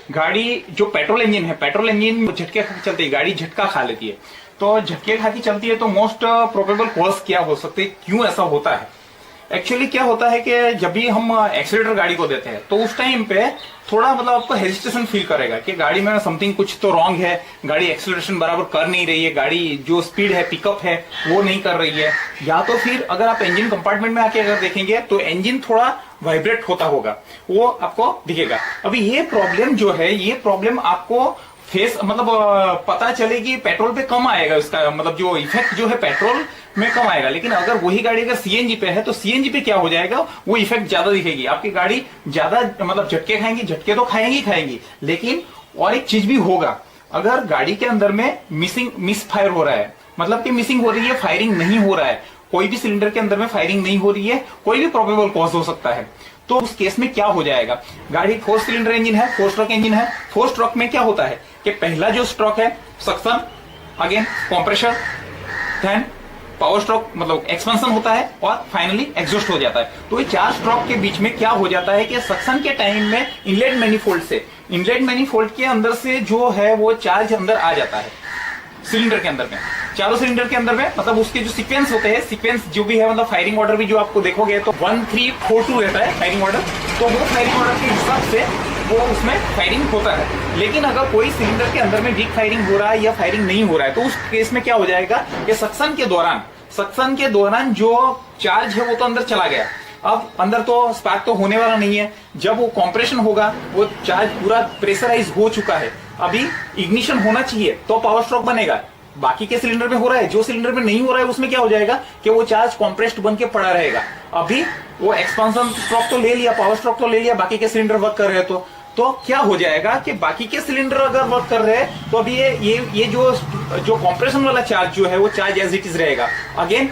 गाड़ी जो petrol engine है, पेट्रोल इंजन झटके खा के चलती है, गाड़ी झटका खा लेती है। तो झटके खा के चलती है तो मोस्ट प्रोबेबल कॉज क्या हो सकते हैं, क्यों ऐसा होता है? एक्चुअली क्या होता है कि जब भी हम एक्सीलेटर गाड़ी को देते हैं तो उस टाइम पे थोड़ा मतलब आपको हेजिटेशन फील करेगा कि गाड़ी में समथिंग कुछ तो रॉन्ग है, गाड़ी एक्सीलरेशन बराबर कर नहीं रही है, गाड़ी जो स्पीड है, पिकअप है, वो नहीं कर रही है। या तो फिर अगर आप इंजन कंपार्टमेंट में आके अगर देखेंगे तो इंजन थोड़ा वाइब्रेट होता होगा, वो आपको दिखेगा। अभी ये प्रॉब्लम जो है, ये प्रॉब्लम आपको फेस मतलब पता चलेगी पेट्रोल पे कम आएगा, इसका मतलब जो इफेक्ट जो है पेट्रोल में कम आएगा। लेकिन अगर वही गाड़ी अगर सीएनजी पे है तो सीएनजी पे क्या हो जाएगा, वो इफेक्ट ज्यादा दिखेगी, आपकी गाड़ी ज्यादा मतलब झटके खाएंगी, झटके तो खाएंगी। लेकिन और एक चीज भी होगा, अगर गाड़ी के अंदर में मिस फायर हो रहा है, मतलब कि मिसिंग हो रही है, फायरिंग नहीं हो रहा है, कोई भी सिलेंडर के अंदर में फायरिंग नहीं हो रही है, कोई भी प्रोबेबल कॉज हो सकता है। तो उस केस में क्या हो जाएगा, गाड़ी 4 सिलेंडर इंजन है, 4 स्ट्रोक इंजन है। 4 स्ट्रोक में क्या होता है कि पहला जो स्ट्रोक है suction, again compressor, then power stroke मतलब एक्सपेंशन होता है और फाइनली एग्जॉस्ट हो जाता है। तो ये 4 स्ट्रोक के बीच में क्या हो जाता है कि सक्शन के टाइम में इनलेट मैनिफोल्ड के अंदर से जो है वो चार्ज अंदर आ जाता है सिलेंडर के अंदर में, चारों सिलेंडर के अंदर में। मतलब उसके जो सीक्वेंस होते हैं, सीक्वेंस जो भी है, मतलब फायरिंग ऑर्डर भी जो आपको देखोगे तो 1 3 4 2 रहता है फायरिंग ऑर्डर। तो वो फायरिंग ऑर्डर के हिसाब से वो उसमें फायरिंग होता है। लेकिन अगर कोई सिलेंडर के अंदर में वीक फायरिंग हो रहा है या फायरिंग नहीं हो रहा है तो उस केस में क्या हो जाएगा कि सक्शन के दौरान जो चार्ज है वो तो अंदर चला गया, अब अंदर तो स्पार्क तो होने वाला नहीं है। जब वो कंप्रेशन होगा, वो चार्ज पूरा प्रेशराइज हो चुका है, अभी इग्निशन होना चाहिए तो पावर स्ट्रोक बनेगा। बाकी के सिलेंडर में हो रहा है, जो सिलेंडर में नहीं हो रहा है उसमें क्या हो जाएगा कि वो चार्ज कॉम्प्रेस्ड बन के पड़ा रहेगा। अभी वो एक्सपांशन स्ट्रोक तो ले लिया, पावर स्ट्रोक तो ले लिया, बाकी के सिलेंडर वर्क कर रहे हैं तो क्या हो जाएगा कि बाकी के सिलेंडर अगर वर्क कर रहे हैं तो अभी ये जो कंप्रेशन वाला चार्ज जो है वो चार्ज एज इट इज रहेगा। अगेन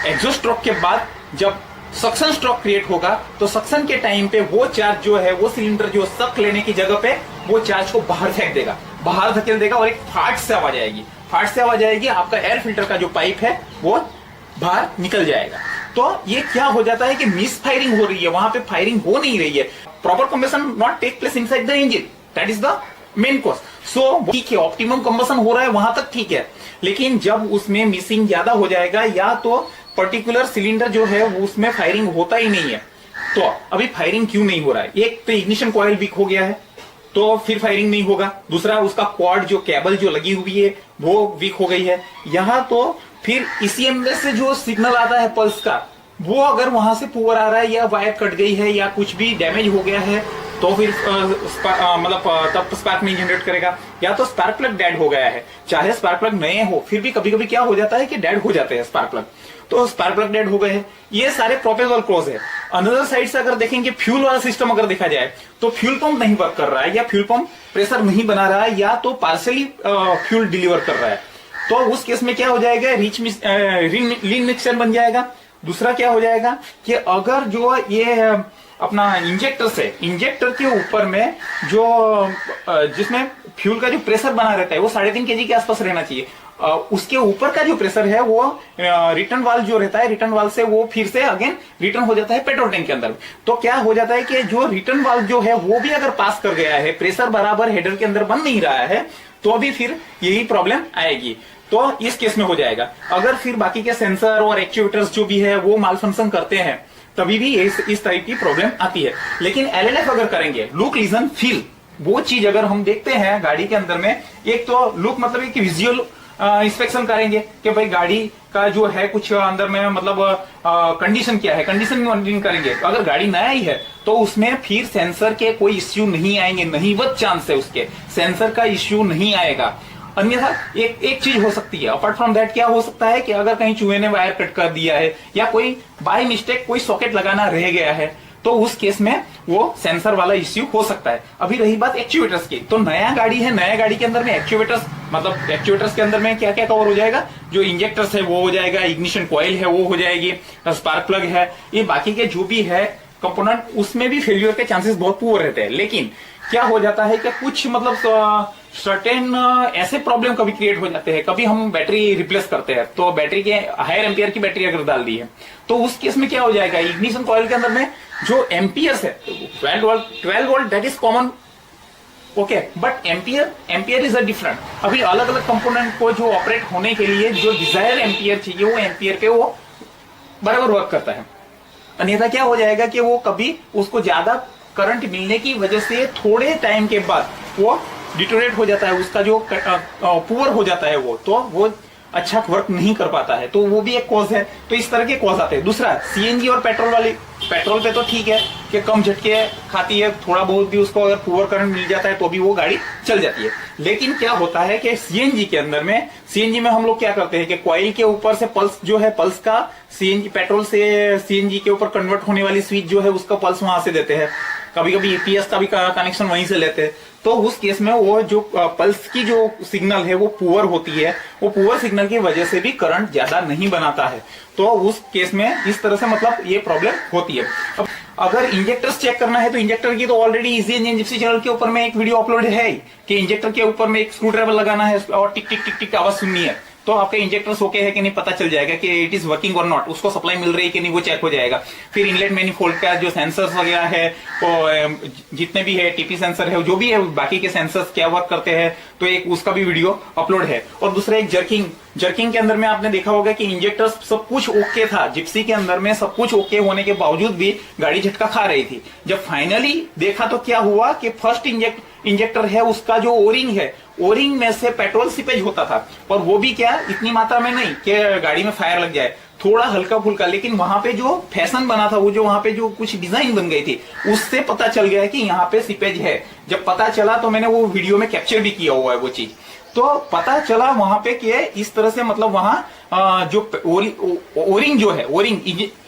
एग्जॉस्ट स्ट्रोक के बाद जब सक्शन स्ट्रोक क्रिएट होगा तो सक्शन के टाइम पे वो चार्ज जो है, वो सिलेंडर जो सक लेने की जगह पे वो चार्ज को बाहर फेंक देगा, बाहर धकेल देगा और एक फाट से आवाज आएगी, आपका एयर फिल्टर का जो पाइप है वो बाहर निकल जाएगा। तो ये क्या हो जाता है कि मिस फायरिंग हो रही है, वहां पे फायरिंग हो नहीं रही है, proper combustion not take place inside the engine, that is the main cause. So ठीक है, ऑप्टिमम कंबशन हो रहा है वहां तक ठीक है, लेकिन जब उसमें मिसिंग ज्यादा हो जाएगा या तो पर्टिकुलर सिलेंडर जो है वो उसमें फायरिंग होता ही नहीं है, तो अभी फायरिंग क्यों नहीं हो रहा है? एक तो इग्निशन कॉइल वीक हो गया है तो फिर फायरिंग नहीं होगा, दूसरा उसका क्वाड जो केबल जो लगी हुई है वो वीक हो गई है, यहाँ तो फिर ईसीएम से जो सिग्नल आता है पल्स का वो अगर वहां से पुअर आ रहा है या वायर कट गई है या कुछ भी डैमेज हो गया है तो फिर मतलब तब स्पार्क नहीं जनरेट करेगा, या तो स्पार्क प्लग डेड हो गया है। चाहे स्पार्क प्लग नए हो फिर भी कभी कभी क्या हो जाता है कि डेड हो जाते हैं स्पार्क प्लग, तो स्पार्क प्लग डेड हो गए हैं। ये सारे प्रोबेबल कॉज है। अनदर साइड से अगर देखेंगे फ्यूल वाला सिस्टम अगर देखा जाए तो फ्यूल पंप नहीं वर्क कर रहा है या फ्यूल पंप प्रेशर नहीं बना रहा है या तो पार्सली फ्यूल डिलीवर कर रहा है, तो उस केस में क्या हो जाएगा, लीन मिक्सचर बन जाएगा। दूसरा क्या हो जाएगा कि अगर जो ये अपना इंजेक्टर से, इंजेक्टर के ऊपर में जो जिसमें फ्यूल का जो प्रेशर बना रहता है वो 3.5 kg के आसपास रहना चाहिए, उसके ऊपर का जो प्रेशर है वो रिटर्न वाल्व जो रहता है, रिटर्न वाल्व से वो फिर से अगेन रिटर्न हो जाता है पेट्रोल टैंक के अंदर। तो क्या हो जाता है कि जो रिटर्न वाल्व जो है वो भी अगर पास कर गया है, प्रेशर बराबर हेडर के अंदर बन नहीं रहा है, तो अभी फिर यही प्रॉब्लम आएगी। तो इस केस में हो जाएगा। अगर फिर बाकी के सेंसर और एक्चुएटर्स जो भी है वो माल फंक्शन करते हैं तभी भी इस टाइप की प्रॉब्लम आती है। लेकिन एलएलएफ अगर करेंगे, लुक लिसन फील, वो चीज अगर हम देखते हैं गाड़ी के अंदर में, एक तो लुक मतलब एक विजुअल इंस्पेक्शन करेंगे कि भाई गाड़ी का जो है कुछ अंदर में मतलब कंडीशन क्या है, कंडीशन मॉनिटरिंग करेंगे। तो अगर गाड़ी नया ही है तो उसमें फिर सेंसर के कोई इश्यू नहीं आएंगे, नहीवत चांस है उसके सेंसर का इश्यू नहीं आएगा। अन्यथा एक चीज हो सकती है, अपार्ट फ्रॉम दैट क्या हो सकता है कि अगर कहीं चूहे ने वायर कट कर दिया है या कोई बाय मिस्टेक कोई सॉकेट लगाना रह गया है तो उस केस में वो सेंसर वाला इश्यू हो सकता है। अभी रही बात एक्चुएटर्स की, तो नया गाड़ी है, नया गाड़ी के अंदर में एक्चुएटर्स मतलब एक्चुएटर्स के अंदर में क्या क्या कवर हो जाएगा, जो इंजेक्टर्स है वो हो जाएगा, इग्निशन कॉइल है वो हो जाएगी, स्पार्क प्लग है, ये बाकी के जो भी है कंपोनेंट उसमें भी फेल्यूर के चांसेस बहुत पुअर रहते हैं। लेकिन क्या हो जाता है कि कुछ मतलब सर्टेन ऐसे प्रॉब्लम कभी क्रिएट हो जाते हैं, कभी हम बैटरी रिप्लेस करते हैं तो बैटरी के हायर एम्पियर की बैटरी अगर डाल दी है तो उस केस में क्या हो जाएगा, इग्निशन कॉइल के अंदर में जो एम्पियर्स है 12 volt that is common okay, but ampere is a different. अभी अलग अलग कंपोनेंट को जो ऑपरेट होने के लिए जो डिजायर एम्पियर चाहिए वो एम्पियर पे वो बराबर वर्क करता है। अन्यथा क्या हो जाएगा कि वो कभी उसको ज्यादा करंट मिलने की वजह से थोड़े टाइम के बाद वो डिटोरेट हो जाता है, उसका जो पुअर हो जाता है तो वो अच्छा वर्क नहीं कर पाता है, तो वो भी एक कॉज है। तो इस तरह के कॉज आते हैं। दूसरा सीएनजी और पेट्रोल पे तो ठीक है कि कम झटके खाती है, थोड़ा बहुत भी उसको अगर पुअर करंट मिल जाता है तो भी वो गाड़ी चल जाती है। लेकिन क्या होता है कि सीएनजी में हम लोग क्या करते हैं कि कॉइल के ऊपर से पल्स जो है, पल्स का सीएनजी पेट्रोल से सीएनजी के ऊपर कन्वर्ट होने वाली स्विच जो है उसका पल्स वहां से देते हैं। कभी कभी ईपीएस का भी कनेक्शन वहीं से लेते हैं। तो उस केस में वो जो पल्स की जो सिग्नल है वो पुअर होती है, वो पुअर सिग्नल की वजह से भी करंट ज्यादा नहीं बनाता है। तो उस केस में इस तरह से मतलब ये प्रॉब्लम होती है। अब अगर इंजेक्टर्स चेक करना है तो इंजेक्टर की तो already easy engine Gypsy channel के ऊपर में एक वीडियो अपलोड है कि इंजेक्टर के ऊपर में एक स्क्रू ड्राइवर लगाना है और टिक टिक टिक टिक आवाज सुननी है, तो आपके इंजेक्टर्स ओके है कि नहीं पता चल जाएगा कि इट इज वर्किंग और नॉट, उसको सप्लाई मिल रही है कि नहीं वो चेक हो जाएगा। फिर इनलेट मैनिफोल्ड का जो सेंसर्स वगैरह है वो जितने भी है, टीपी सेंसर है, जो भी है बाकी के सेंसर्स क्या वर्क करते हैं, तो एक उसका भी वीडियो अपलोड है। और दूसरा एक जर्किंग के अंदर में आपने देखा होगा कि इंजेक्टर्स सब कुछ ओके था, जिप्सी के अंदर में सब कुछ ओके होने के बावजूद भी गाड़ी झटका खा रही थी। जब फाइनली देखा तो क्या हुआ कि फर्स्ट इंजेक्टर है उसका जो ओरिंग में से पेट्रोल सिपेज होता था, और वो भी क्या इतनी मात्रा में नहीं कि गाड़ी में फायर लग जाए, थोड़ा हल्का फुल्का, लेकिन वहां पे जो फैशन बना था, वो जो वहां पे जो कुछ डिजाइन बन गई थी, उससे पता चल गया कि यहाँ पे सिपेज है। जब पता चला तो मैंने वो वीडियो में कैप्चर भी किया हुआ है वो चीज। तो पता चला वहां पे कि इस तरह से मतलब वहां जो ओरिंग जो है,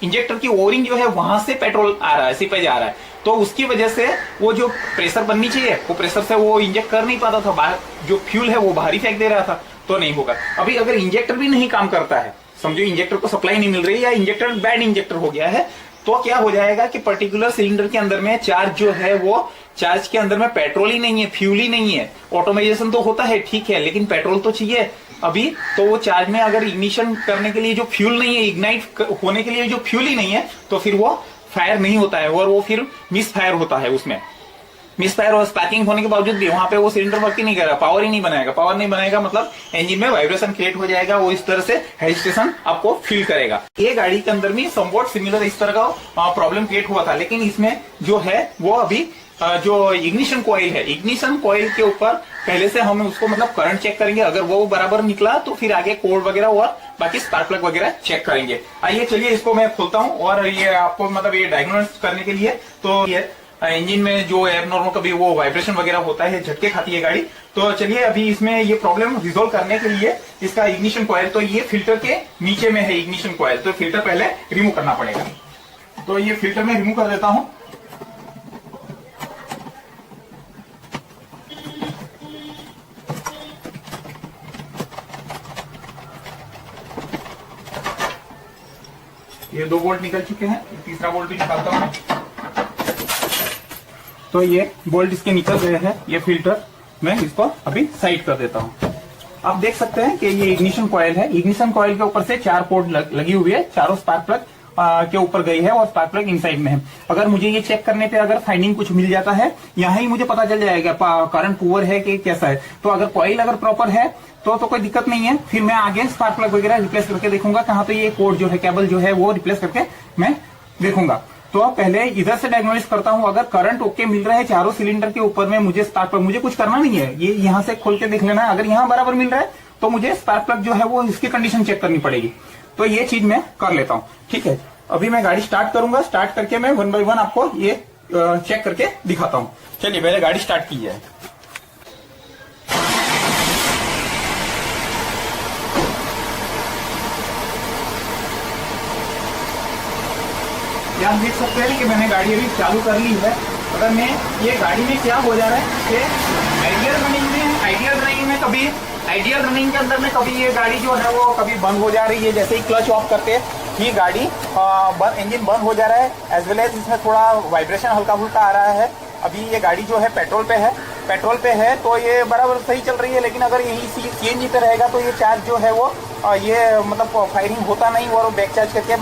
इंजेक्टर की ओरिंग जो है वहां से पेट्रोल आ रहा है, सिपेज आ रहा है। तो उसकी वजह से वो जो प्रेशर बननी चाहिए वो प्रेशर से वो इंजेक्ट कर नहीं पाता था, बाहर जो फ्यूल है वो बाहर ही फेंक दे रहा था, तो नहीं होगा। अभी अगर इंजेक्टर भी नहीं काम करता है, समझो इंजेक्टर को सप्लाई नहीं मिल रही या इंजेक्टर बैड इंजेक्टर हो गया है, तो क्या हो जाएगा कि पर्टिकुलर सिलेंडर के अंदर में चार्ज जो है वो चार्ज के अंदर में पेट्रोल ही नहीं है, फ्यूल ही नहीं है। ऑटोमाइजेशन तो होता है ठीक है, लेकिन पेट्रोल तो चाहिए अभी। तो वो चार्ज में अगर इग्निशन करने के लिए जो फ्यूल नहीं है, इग्नाइट होने के लिए जो फ्यूल ही नहीं है, तो फिर वो फायर नहीं होता है और वो फिर मिस फायर होता है। उसमें मिस फायर और स्पार्किंग होने के बावजूद भी वहां पे वो सिलेंडर वर्क ही नहीं करेगा, पावर ही नहीं बनाएगा। पावर नहीं बनाएगा मतलब इंजन में वाइब्रेशन क्रिएट हो जाएगा, वो इस तरह से हेजिटेशन आपको फील करेगा। ये गाड़ी के अंदर भी समवॉट सिमिलर इस तरह का प्रॉब्लम क्रिएट हुआ था, लेकिन इसमें जो है वो अभी जो इग्निशन कॉइल है, इग्निशन कॉइल के ऊपर पहले से हम उसको मतलब करंट चेक करेंगे, अगर वो बराबर निकला तो फिर आगे कोड वगैरह और बाकी स्पार्क प्लग वगैरह चेक करेंगे। आइए चलिए इसको मैं खोलता हूं और ये आपको मतलब ये डायग्नोस करने के लिए, तो ये इंजन में जो एयर नॉर्मल कभी वो वाइब्रेशन वगैरह होता है, झटके खाती है गाड़ी। तो चलिए अभी इसमें ये प्रॉब्लम रिजोल्व करने के लिए इसका इग्निशन कॉइल, तो ये फिल्टर के नीचे में है इग्निशन कॉइल, तो फिल्टर पहले रिमूव करना पड़ेगा। तो ये फिल्टर में रिमूव कर देता हूं। ये 2 बोल्ट निकल चुके हैं, तीसरा बोल्ट भी निकालता हूं। तो ये बोल्ट इसके निकल गए हैं, ये फिल्टर मैं इसको अभी साइड कर देता हूं। आप देख सकते हैं कि ये इग्निशन कॉइल है, इग्निशन कॉइल के ऊपर से 4 पोर्ट लगी हुई है, चारों स्पार्क प्लग के ऊपर गई है और स्पार्क प्लग इनसाइड में है। अगर मुझे ये चेक करने पे अगर फाइंडिंग कुछ मिल जाता है, यहाँ ही मुझे पता चल जाएगा करंट पुअर है कि कैसा है। तो अगर कॉइल अगर प्रॉपर है तो कोई दिक्कत नहीं है, फिर मैं आगे स्पार्क प्लग वगैरह रिप्लेस करके देखूंगा, कहाँ पे ये कोड जो है केबल जो है वो रिप्लेस करके मैं देखूंगा। तो पहले इधर से डायग्नोसिस करता हूं, अगर करंट ओके मिल रहा है चारों सिलेंडर के ऊपर में, मुझे स्पार्क प्लग मुझे कुछ करना नहीं है, ये यहां से खोल के देख लेना है। अगर यहाँ बराबर मिल रहा है तो मुझे स्पार्क प्लग जो है वो इसकी कंडीशन चेक करनी पड़ेगी। तो ये चीज मैं कर लेता हूँ, ठीक है। अभी मैं गाड़ी स्टार्ट करूंगा, स्टार्ट करके मैं 1 बाय 1 आपको ये चेक करके दिखाता हूँ। चलिए पहले गाड़ी स्टार्ट की जाए। आप देख सकते हैं कि मैंने गाड़ी अभी चालू कर ली है। अगर मैं ये गाड़ी में क्या हो जा रहा है कि आइडियल रनिंग के अंदर में कभी ये गाड़ी जो है वो कभी बंद हो जा रही है, जैसे ही क्लच ऑफ करते ही गाड़ी इंजन बंद हो जा रहा है, एज वेल एज इसमें थोड़ा वाइब्रेशन हल्का फुल्का आ रहा है। अभी ये गाड़ी जो है पेट्रोल पे है तो ये बराबर सही चल रही है, लेकिन अगर यही सीएनजी पे रहेगा तो ये चार्ज जो है वो ये मतलब फायरिंग होता नहीं और बैक चार्ज करके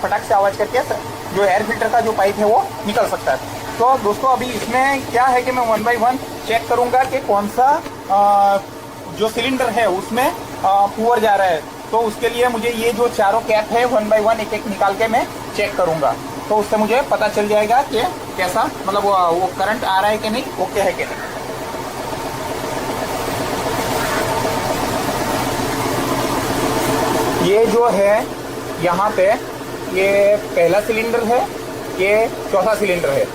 फटाक से आवाज करके जो एयर फिल्टर का जो पाइप है वो निकल सकता है। तो दोस्तों अभी इसमें क्या है कि मैं 1 बाय 1 चेक करूंगा कि कौन सा जो सिलेंडर है उसमें पुअर जा रहा है। तो उसके लिए मुझे ये जो चारों कैप है 1 बाय 1 एक एक निकाल के मैं चेक करूंगा। तो उससे मुझे पता चल जाएगा कि कैसा मतलब वो करंट आ रहा है कि नहीं, ओके है कि नहीं। ये जो है यहाँ पे ये पहला सिलेंडर है, ये चौथा सिलेंडर है,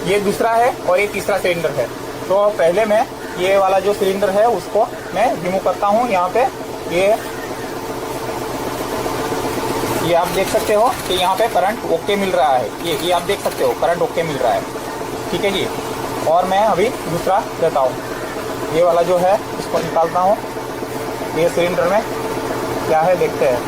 ये दूसरा है और ये तीसरा सिलेंडर है। तो पहले मैं ये वाला जो सिलेंडर है उसको मैं रिमूव करता हूँ। यहाँ पे ये आप देख सकते हो कि यहाँ पे करंट ओके मिल रहा है। ये आप देख सकते हो करंट ओके मिल रहा है, ठीक है जी। और मैं अभी दूसरा देता हूँ, ये वाला जो है इसको निकालता हूँ। ये सिलेंडर में क्या है देखते हैं।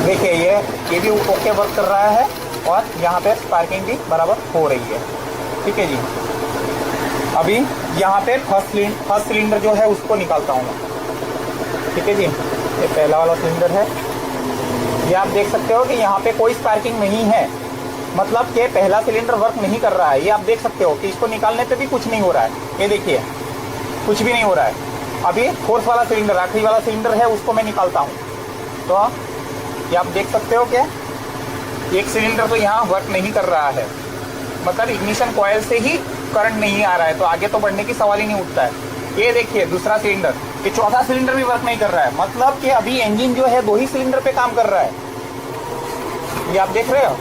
देखिए ये भी ओके वर्क कर रहा है और यहाँ पे स्पार्किंग भी बराबर हो रही है, ठीक है जी। अभी यहाँ पे फर्स्ट सिलेंडर जो है उसको निकालता हूँ मैं, ठीक है जी। ये पहला वाला सिलेंडर है, ये आप देख सकते हो कि यहाँ पे कोई स्पार्किंग नहीं है, मतलब कि पहला सिलेंडर वर्क नहीं कर रहा है। ये आप देख सकते हो कि इसको निकालने पे भी कुछ नहीं हो रहा है, ये देखिए कुछ भी नहीं हो रहा है। अभी फोर्थ वाला सिलेंडर, आखिरी वाला सिलेंडर है, उसको मैं निकालता हूँ। तो ये आप देख सकते हो कि एक सिलेंडर तो यहाँ वर्क नहीं कर रहा है, मतलब इग्निशन कॉइल से ही करंट नहीं आ रहा है, तो आगे तो बढ़ने की सवाल ही नहीं उठता है। ये देखिए दूसरा सिलेंडर, ये चौथा सिलेंडर भी वर्क नहीं कर रहा है, मतलब कि अभी इंजन जो है 2 ही सिलेंडर पे काम कर रहा है। ये आप देख रहे हो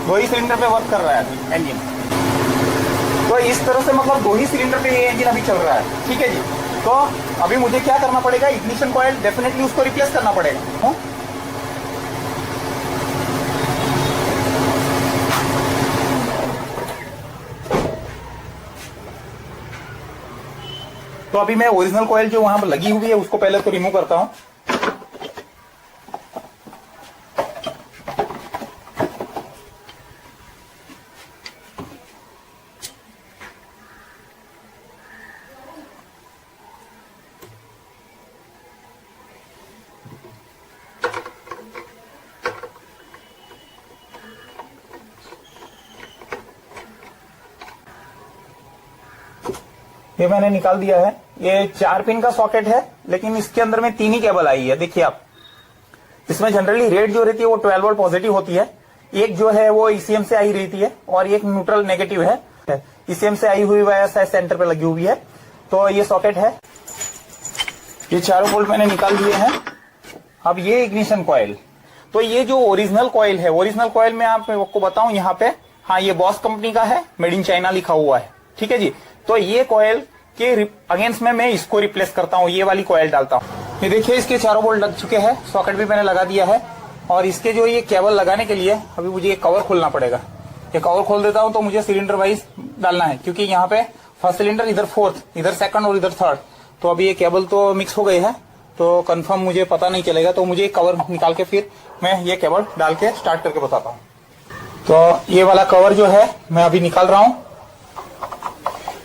2 ही सिलेंडर पे वर्क कर रहा है इंजन। तो इस तरह से मतलब 2 ही सिलेंडर पे ये इंजन अभी चल रहा है, ठीक है जी। तो अभी मुझे क्या करना पड़ेगा, इग्निशन कॉइल डेफिनेटली उसको रिप्लेस करना पड़ेगा। तो अभी मैं ओरिजिनल कॉइल जो वहां पर लगी हुई है उसको पहले तो रिमूव करता हूं। ये मैंने निकाल दिया है। ये 4 पिन का सॉकेट है, लेकिन इसके अंदर में 3 ही केबल आई है। देखिए आप, इसमें जनरली रेड जो रहती है वो 12 वोल्ट पॉजिटिव होती है, एक जो है वो ईसीएम से आई रहती है और एक न्यूट्रल नेगेटिव है। ईसीएम से आई हुई वायर शायद सेंटर पे लगी हुई है। तो ये सॉकेट है, ये 4 वोल्ट मैंने निकाल दिए हैं। अब ये इग्निशन कॉइल, तो ये जो ओरिजिनल कॉइल है, ओरिजिनल कॉइल में आपको बताऊं यहाँ पे, हाँ ये बॉस कंपनी का है, मेड इन चाइना लिखा हुआ है, ठीक है जी। तो ये कॉइल के अगेंस्ट में मैं इसको रिप्लेस करता हूँ, ये वाली कॉइल डालता हूँ। ये देखिए इसके 4 बोल्ट लग चुके हैं, सॉकेट भी मैंने लगा दिया है। और इसके जो ये केबल लगाने के लिए अभी मुझे ये कवर खोलना पड़ेगा। ये कवर खोल देता हूँ तो मुझे सिलेंडर वाइज डालना है, क्योंकि यहाँ पे फर्स्ट सिलेंडर इधर फोर्थ, इधर सेकंड और इधर थर्ड। तो अभी ये केबल तो मिक्स हो गए हैं, तो कंफर्म मुझे पता नहीं चलेगा। तो मुझे कवर निकाल के फिर मैं ये केबल डाल के स्टार्ट करके बताता हूँ। तो ये वाला कवर जो है मैं अभी निकाल रहा हूँ।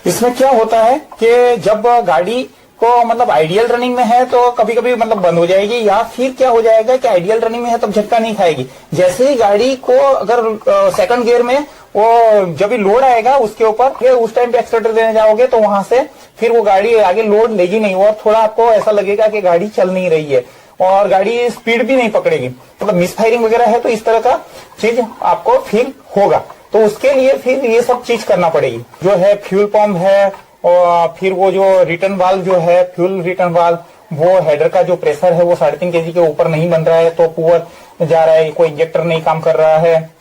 इसमें क्या होता है कि जब गाड़ी को मतलब आइडियल रनिंग में है तो कभी कभी मतलब बंद हो जाएगी, या फिर क्या हो जाएगा कि आइडियल रनिंग में है तब झटका नहीं खाएगी। जैसे ही गाड़ी को अगर सेकंड गियर में वो जब भी लोड आएगा उसके ऊपर, उस टाइम पे एक्सीलरेटर देने जाओगे तो वहां से फिर वो गाड़ी आगे लोड लेगी नहीं, और थोड़ा आपको ऐसा लगेगा कि गाड़ी चल नहीं रही है और गाड़ी स्पीड भी नहीं पकड़ेगी, मतलब मिसफायरिंग वगैरह है। तो इस तरह का चीज आपको फील होगा। तो उसके लिए फिर ये सब चीज करना पड़ेगी, जो है फ्यूल पंप है, और फिर वो जो रिटर्न वाल्व जो है, फ्यूल रिटर्न वाल्व, वो हेडर का जो प्रेशर है वो 3.5 kg के ऊपर नहीं बन रहा है तो पुअर जा रहा है, कोई इंजेक्टर नहीं काम कर रहा है,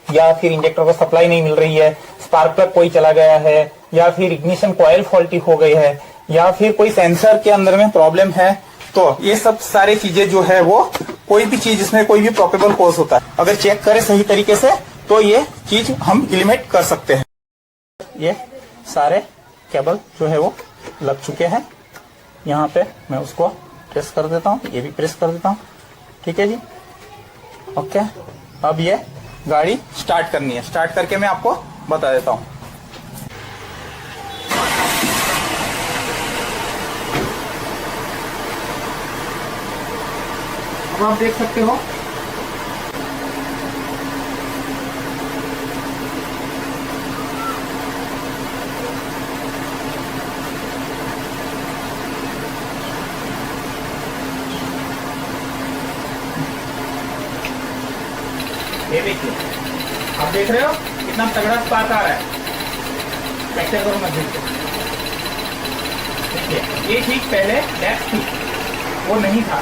या फिर इंजेक्टर को सप्लाई नहीं मिल रही है, स्पार्क प्लग कोई चला गया है, या फिर इग्निशन कॉइल फॉल्टी हो गई है, या फिर कोई सेंसर के अंदर में प्रॉब्लम है। तो ये सब सारी चीजें जो है वो कोई भी चीज इसमें कोई भी प्रोबेबल कॉज होता है, अगर चेक करें सही तरीके से तो ये चीज हम एलिमिनेट कर सकते हैं। ये सारे केबल जो है वो लग चुके हैं। यहाँ पे मैं उसको प्रेस कर देता हूँ, ये भी प्रेस कर देता हूँ, ठीक है जी। ओके, अब ये गाड़ी स्टार्ट करनी है, स्टार्ट करके मैं आपको बता देता हूँ। अब आप देख सकते हो ये देखिए, आप देख रहे हो कितना तगड़ा स्पार्क आ रहा है। कैप्चर करो मशीन से, देखिए ये चीज पहले डेप्थ थी वो नहीं था,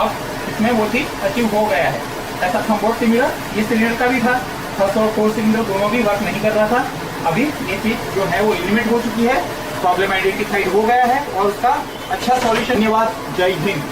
अब इसमें वो चीज अचीव हो गया है। ऐसा था बोर्ड सिलेंडर, ये सिलेंडर का भी था, फर्स्ट और फोर्थ सिलेंडर दोनों भी वर्क नहीं कर रहा था। अभी ये चीज जो है वो एलिमिनेट हो चुकी है, प्रॉब्लम आइडेंटिफाइड हो गया है और उसका अच्छा सॉल्यूशन। धन्यवाद, जय हिंद।